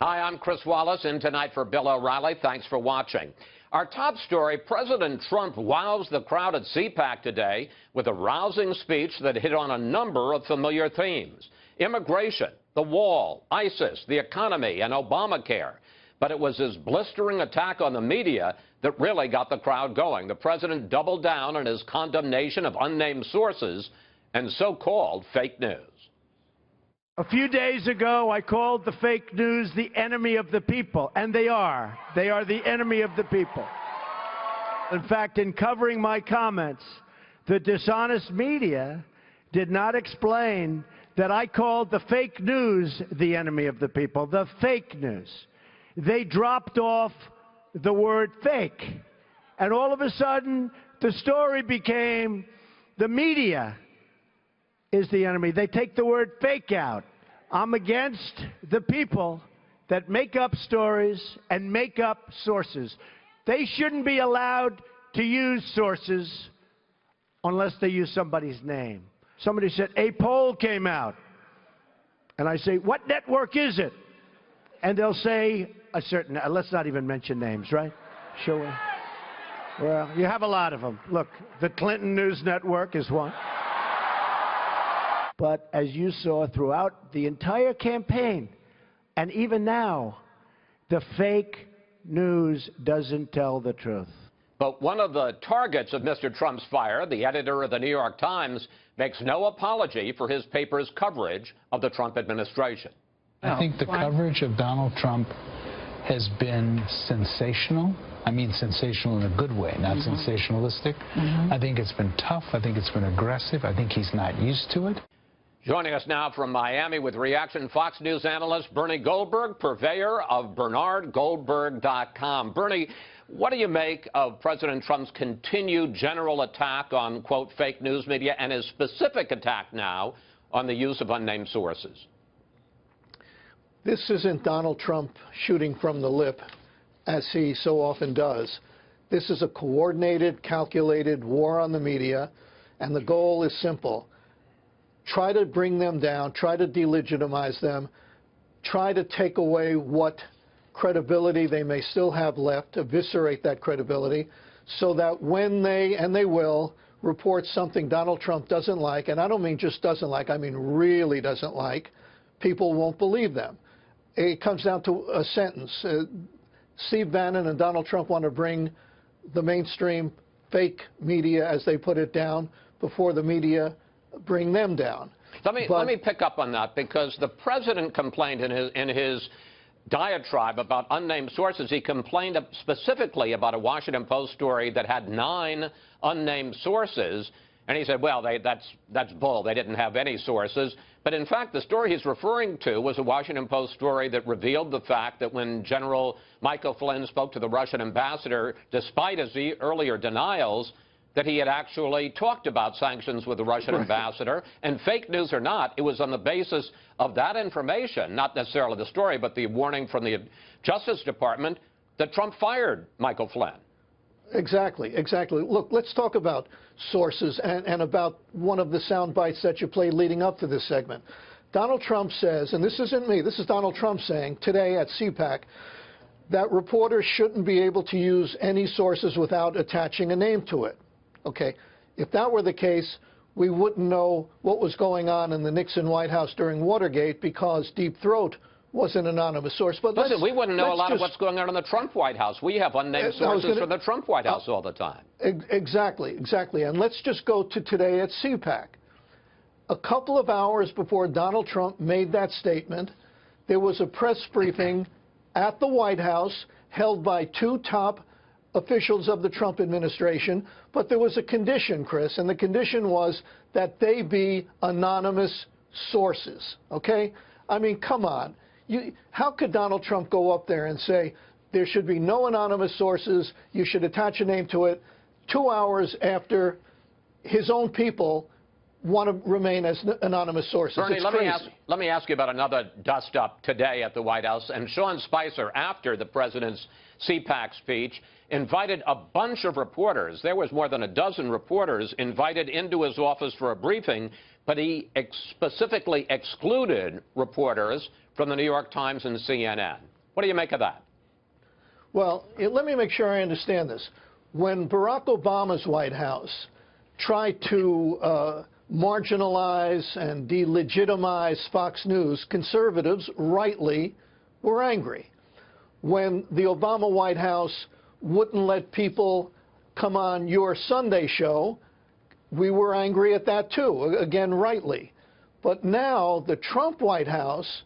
Hi, I'm Chris Wallace, in tonight for Bill O'Reilly. Thanks for watching. Our top story, President Trump wows the crowd at CPAC today with a rousing speech that hit on a number of familiar themes: immigration, the wall, ISIS, the economy, and Obamacare. But it was his blistering attack on the media that really got the crowd going. The president doubled down on his condemnation of unnamed sources and so-called fake news. A few days ago, I called the fake news the enemy of the people, and they are. They are the enemy of the people. In fact, in covering my comments, the dishonest media did not explain that I called the fake news the enemy of the people, the fake news. They dropped off the word fake, and all of a sudden, the story became the media is the enemy. They take the word fake out. I'm against the people that make up stories and make up sources. They shouldn't be allowed to use sources unless they use somebody's name. Somebody said, a poll came out. And I say, what network is it? And they'll say a certain, let's not even mention names, right? Shall we? Well, you have a lot of them. Look, the Clinton News Network is one. But as you saw throughout the entire campaign, and even now, the fake news doesn't tell the truth. But one of the targets of Mr. Trump's fire, the editor of the New York Times, makes no apology for his paper's coverage of the Trump administration. I think the coverage of Donald Trump has been sensational. I mean sensational in a good way, not sensationalistic. I think it's been tough. I think it's been aggressive. I think he's not used to it. Joining us now from Miami with reaction, Fox News analyst Bernie Goldberg, purveyor of BernardGoldberg.com. Bernie, what do you make of President Trump's continued general attack on, quote, fake news media and his specific attack now on the use of unnamed sources? This isn't Donald Trump shooting from the lip, as he so often does. This is a coordinated, calculated war on the media, and the goal is simple. Try to bring them down, try to delegitimize them, try to take away what credibility they may still have left, eviscerate that credibility, so that when they, and they will, report something Donald Trump doesn't like, and I don't mean just doesn't like, I mean really doesn't like, people won't believe them. It comes down to a sentence. Steve Bannon and Donald Trump want to bring the mainstream fake media, as they put it, down before the media bring them down. Let me pick up on that, because the president complained in his diatribe about unnamed sources. He complained specifically about a Washington Post story that had 9 unnamed sources, and he said, well, that's bull. They didn't have any sources. But in fact, the story he's referring to was a Washington Post story that revealed the fact that when General Michael Flynn spoke to the Russian ambassador, despite his earlier denials, that he had actually talked about sanctions with the Russian ambassador. And fake news or not, it was on the basis of that information, not necessarily the story, but the warning from the Justice Department, that Trump fired Michael Flynn. Exactly, exactly. Look, let's talk about sources and about one of the sound bites that you played leading up to this segment. Donald Trump says, and this isn't me, this is Donald Trump saying today at CPAC, that reporters shouldn't be able to use any sources without attaching a name to it. Okay, if that were the case, we wouldn't know what was going on in the Nixon White House during Watergate, because Deep Throat was an anonymous source. But listen, we wouldn't know a lot of what's going on in the Trump White House. We have unnamed sources from the Trump White House all the time. Exactly, exactly. And let's just go to today at CPAC. A couple of hours before Donald Trump made that statement, there was a press briefing at the White House held by 2 top officials of the Trump administration, but there was a condition, Chris, and the condition was that they be anonymous sources, okay? I mean, come on. How could Donald Trump go up there and say there should be no anonymous sources, you should attach a name to it, 2 hours after his own people want to remain as anonymous sources? Bernie, let me ask you about another dust-up today at the White House. And Sean Spicer, after the president's CPAC speech, invited a bunch of reporters. There was more than a dozen reporters invited into his office for a briefing, but he specifically excluded reporters from the New York Times and CNN. What do you make of that? Well, let me make sure I understand this. When Barack Obama's White House tried to marginalize and delegitimize Fox News, conservatives rightly were angry. When the Obama White House wouldn't let people come on your Sunday show, we were angry at that too, again, rightly. But now the Trump White House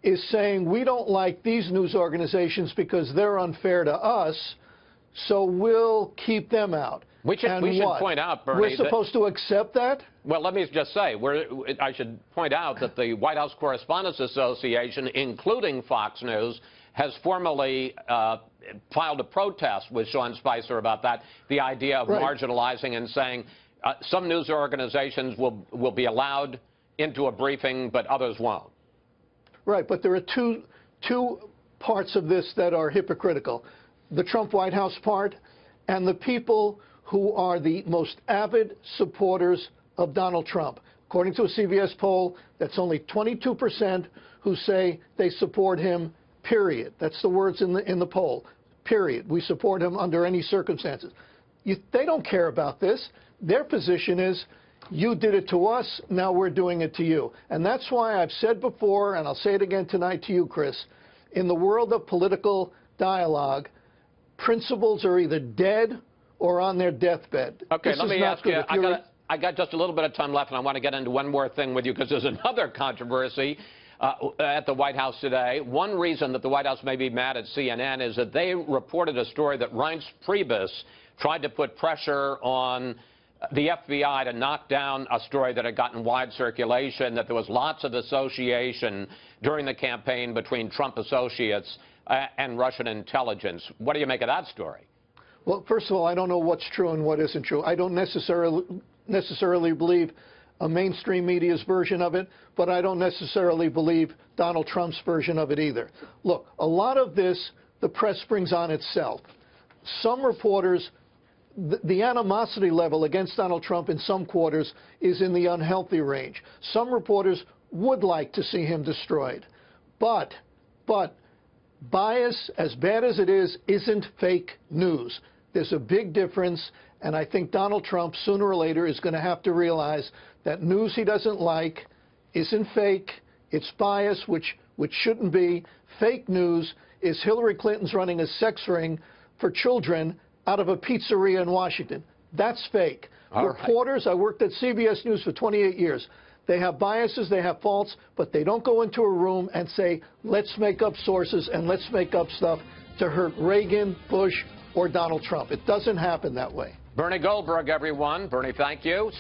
is saying we don't like these news organizations because they're unfair to us, so we'll keep them out. We should point out, Bernie, we're supposed to accept that? Well, let me just say, I should point out that the White House Correspondents Association, including Fox News, has formally filed a protest with Sean Spicer about that, the idea of marginalizing and saying some news organizations will be allowed into a briefing, but others won't. Right, but there are two parts of this that are hypocritical. The Trump White House part and the people who are the most avid supporters of Donald Trump. According to a CBS poll, that's only 22% who say they support him, period. That's the words in the poll, period. We support him under any circumstances. They don't care about this. Their position is, you did it to us, now we're doing it to you. And that's why I've said before, and I'll say it again tonight to you, Chris, in the world of political dialogue, principles are either dead or on their deathbed. Okay, let me ask you, I got just a little bit of time left, and I want to get into one more thing with you, because there's another controversy at the White House today. One reason that the White House may be mad at CNN is that they reported a story that Reince Priebus tried to put pressure on the FBI to knock down a story that had gotten wide circulation, that there was lots of association during the campaign between Trump associates and Russian intelligence. What do you make of that story? Well, first of all, I don't know what's true and what isn't true. I don't necessarily believe a mainstream media's version of it, but I don't necessarily believe Donald Trump's version of it either. Look, a lot of this, the press brings on itself. Some reporters, the animosity level against Donald Trump in some quarters is in the unhealthy range. Some reporters would like to see him destroyed. But bias, as bad as it is, isn't fake news. There's a big difference, and I think Donald Trump, sooner or later, is going to have to realize that news he doesn't like isn't fake. It's bias, which shouldn't be. Fake news is Hillary Clinton's running a sex ring for children out of a pizzeria in Washington. That's fake. Reporters, I worked at CBS News for 28 years. They have biases, they have faults, but they don't go into a room and say, let's make up sources and let's make up stuff to hurt Reagan, Bush, or Donald Trump. It doesn't happen that way. Bernie Goldberg, everyone. Bernie, thank you.